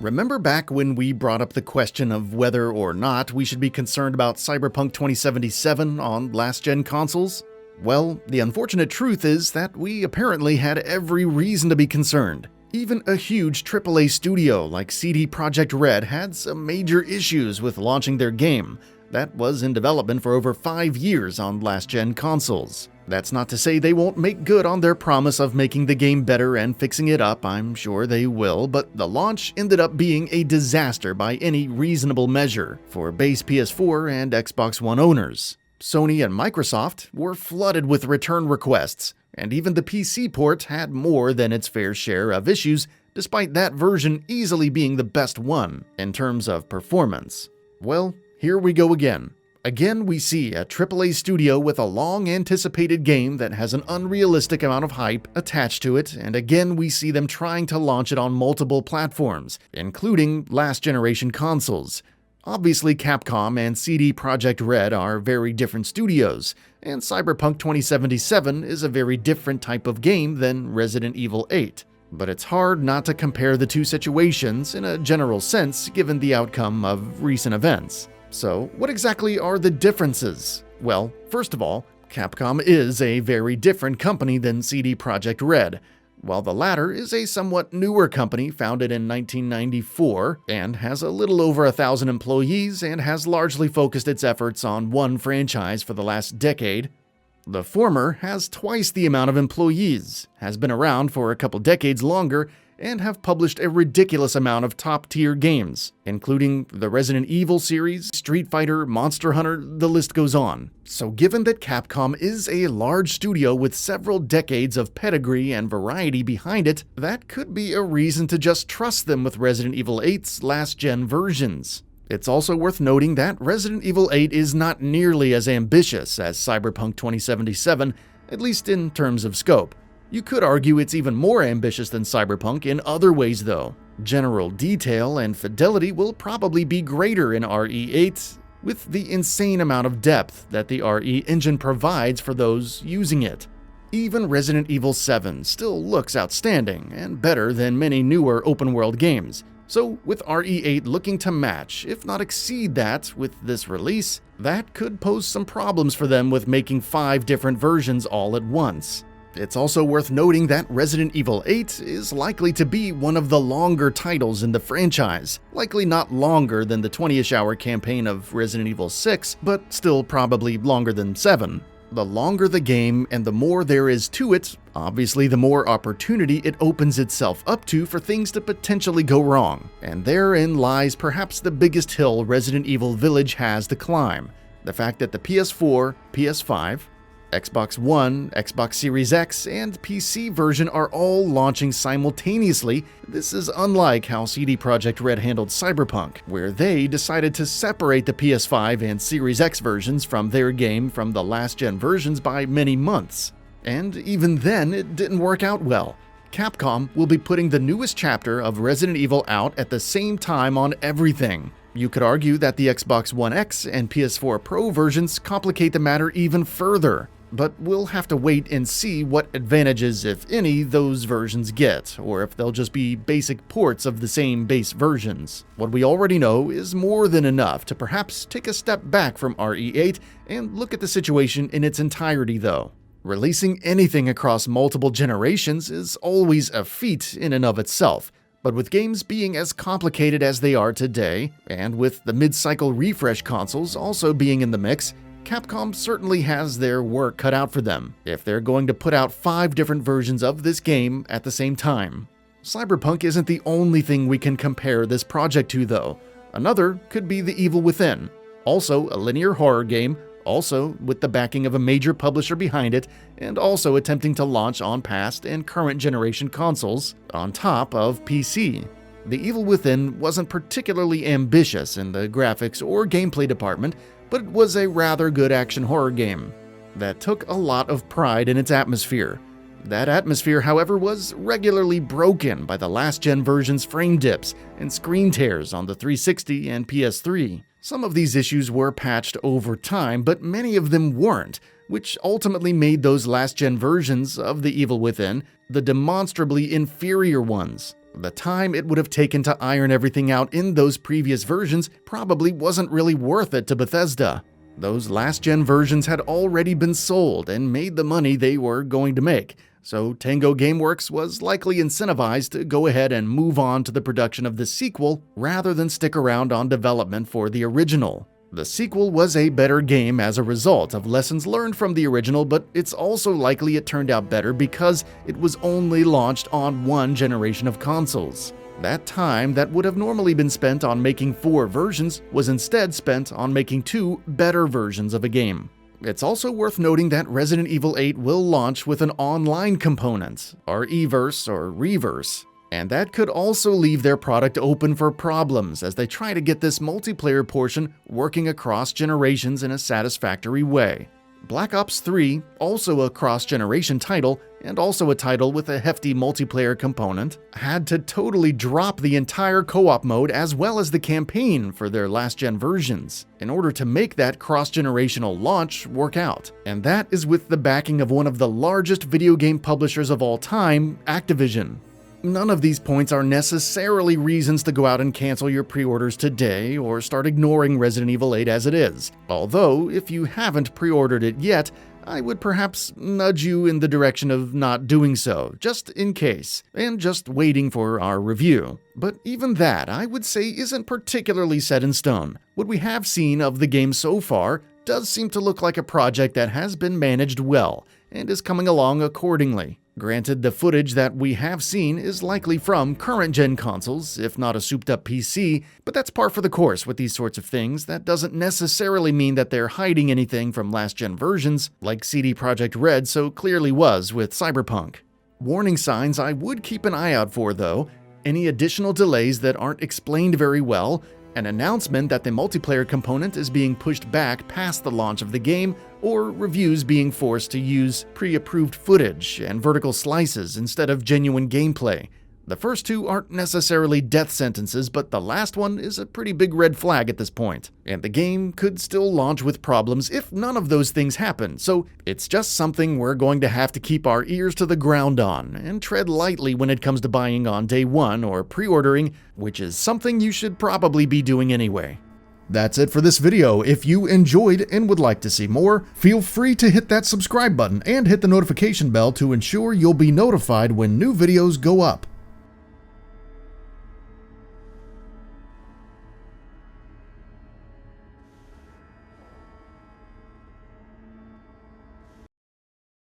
Remember back when we brought up the question of whether or not we should be concerned about Cyberpunk 2077 on last-gen consoles? Well, the unfortunate truth is that we apparently had every reason to be concerned. Even a huge AAA studio like CD Projekt Red had some major issues with launching their game that was in development for over 5 years on last-gen consoles. That's not to say they won't make good on their promise of making the game better and fixing it up. I'm sure they will, but the launch ended up being a disaster by any reasonable measure for base PS4 and Xbox One owners. Sony and Microsoft were flooded with return requests, and even the PC port had more than its fair share of issues, despite that version easily being the best one in terms of performance. Well, here we go again. Again, we see a AAA studio with a long-anticipated game that has an unrealistic amount of hype attached to it, and again we see them trying to launch it on multiple platforms, including last-generation consoles. Obviously, Capcom and CD Projekt Red are very different studios, and Cyberpunk 2077 is a very different type of game than Resident Evil 8. But it's hard not to compare the two situations in a general sense given the outcome of recent events. So, what exactly are the differences? Well, first of all, Capcom is a very different company than CD Projekt Red, while the latter is a somewhat newer company founded in 1994 and has a little over 1,000 employees and has largely focused its efforts on one franchise for the last decade. The former has twice the amount of employees, has been around for a couple decades longer, and have published a ridiculous amount of top-tier games, including the Resident Evil series, Street Fighter, Monster Hunter, the list goes on. So given that Capcom is a large studio with several decades of pedigree and variety behind it, that could be a reason to just trust them with Resident Evil 8's last-gen versions. It's also worth noting that Resident Evil 8 is not nearly as ambitious as Cyberpunk 2077, at least in terms of scope. You could argue it's even more ambitious than Cyberpunk in other ways though. General detail and fidelity will probably be greater in RE8, with the insane amount of depth that the RE engine provides for those using it. Even Resident Evil 7 still looks outstanding and better than many newer open-world games. So with RE8 looking to match, if not exceed that with this release, that could pose some problems for them with making 5 different versions all at once. It's also worth noting that Resident Evil 8 is likely to be one of the longer titles in the franchise, likely not longer than the 20-ish hour campaign of Resident Evil 6, but still probably longer than 7. The longer the game and the more there is to it, obviously the more opportunity it opens itself up to for things to potentially go wrong, and therein lies perhaps the biggest hill Resident Evil Village has to climb: the fact that the PS4, PS5, Xbox One, Xbox Series X, and PC version are all launching simultaneously. This is unlike how CD Projekt Red handled Cyberpunk, where they decided to separate the PS5 and Series X versions from their game from the last-gen versions by many months. And even then, it didn't work out well. Capcom will be putting the newest chapter of Resident Evil out at the same time on everything. You could argue that the Xbox One X and PS4 Pro versions complicate the matter even further. But we'll have to wait and see what advantages, if any, those versions get, or if they'll just be basic ports of the same base versions. What we already know is more than enough to perhaps take a step back from RE8 and look at the situation in its entirety though. Releasing anything across multiple generations is always a feat in and of itself, but with games being as complicated as they are today, and with the mid-cycle refresh consoles also being in the mix, Capcom certainly has their work cut out for them if they're going to put out 5 different versions of this game at the same time. Cyberpunk isn't the only thing we can compare this project to though. Another could be The Evil Within, also a linear horror game, also with the backing of a major publisher behind it, and also attempting to launch on past and current generation consoles on top of PC. The Evil Within wasn't particularly ambitious in the graphics or gameplay department, but it was a rather good action horror game that took a lot of pride in its atmosphere. That atmosphere, however, was regularly broken by the last-gen version's frame dips and screen tears on the 360 and PS3. Some of these issues were patched over time, but many of them weren't, which ultimately made those last-gen versions of The Evil Within the demonstrably inferior ones. The time it would have taken to iron everything out in those previous versions probably wasn't really worth it to Bethesda. Those last-gen versions had already been sold and made the money they were going to make, so Tango Gameworks was likely incentivized to go ahead and move on to the production of the sequel rather than stick around on development for the original. The sequel was a better game as a result of lessons learned from the original, but it's also likely it turned out better because it was only launched on one generation of consoles. That time that would have normally been spent on making 4 versions was instead spent on making 2 better versions of a game. It's also worth noting that Resident Evil 8 will launch with an online component, or Everse or Reverse, and that could also leave their product open for problems as they try to get this multiplayer portion working across generations in a satisfactory way. Black Ops 3, also a cross-generation title, and also a title with a hefty multiplayer component, had to totally drop the entire co-op mode as well as the campaign for their last-gen versions in order to make that cross-generational launch work out. And that is with the backing of one of the largest video game publishers of all time, Activision. None of these points are necessarily reasons to go out and cancel your pre-orders today or start ignoring Resident Evil 8 as it is. Although, if you haven't pre-ordered it yet, I would perhaps nudge you in the direction of not doing so, just in case, and just waiting for our review. But even that, I would say, isn't particularly set in stone. What we have seen of the game so far does seem to look like a project that has been managed well, and is coming along accordingly. Granted, the footage that we have seen is likely from current-gen consoles, if not a souped-up PC, but that's par for the course with these sorts of things. That doesn't necessarily mean that they're hiding anything from last-gen versions, like CD Projekt Red so clearly was with Cyberpunk. Warning signs I would keep an eye out for, though: any additional delays that aren't explained very well, an announcement that the multiplayer component is being pushed back past the launch of the game, or reviews being forced to use pre-approved footage and vertical slices instead of genuine gameplay. The first 2 aren't necessarily death sentences, but the last one is a pretty big red flag at this point. And the game could still launch with problems if none of those things happen, so it's just something we're going to have to keep our ears to the ground on, and tread lightly when it comes to buying on day 1 or pre-ordering, which is something you should probably be doing anyway. That's it for this video. If you enjoyed and would like to see more, feel free to hit that subscribe button and hit the notification bell to ensure you'll be notified when new videos go up.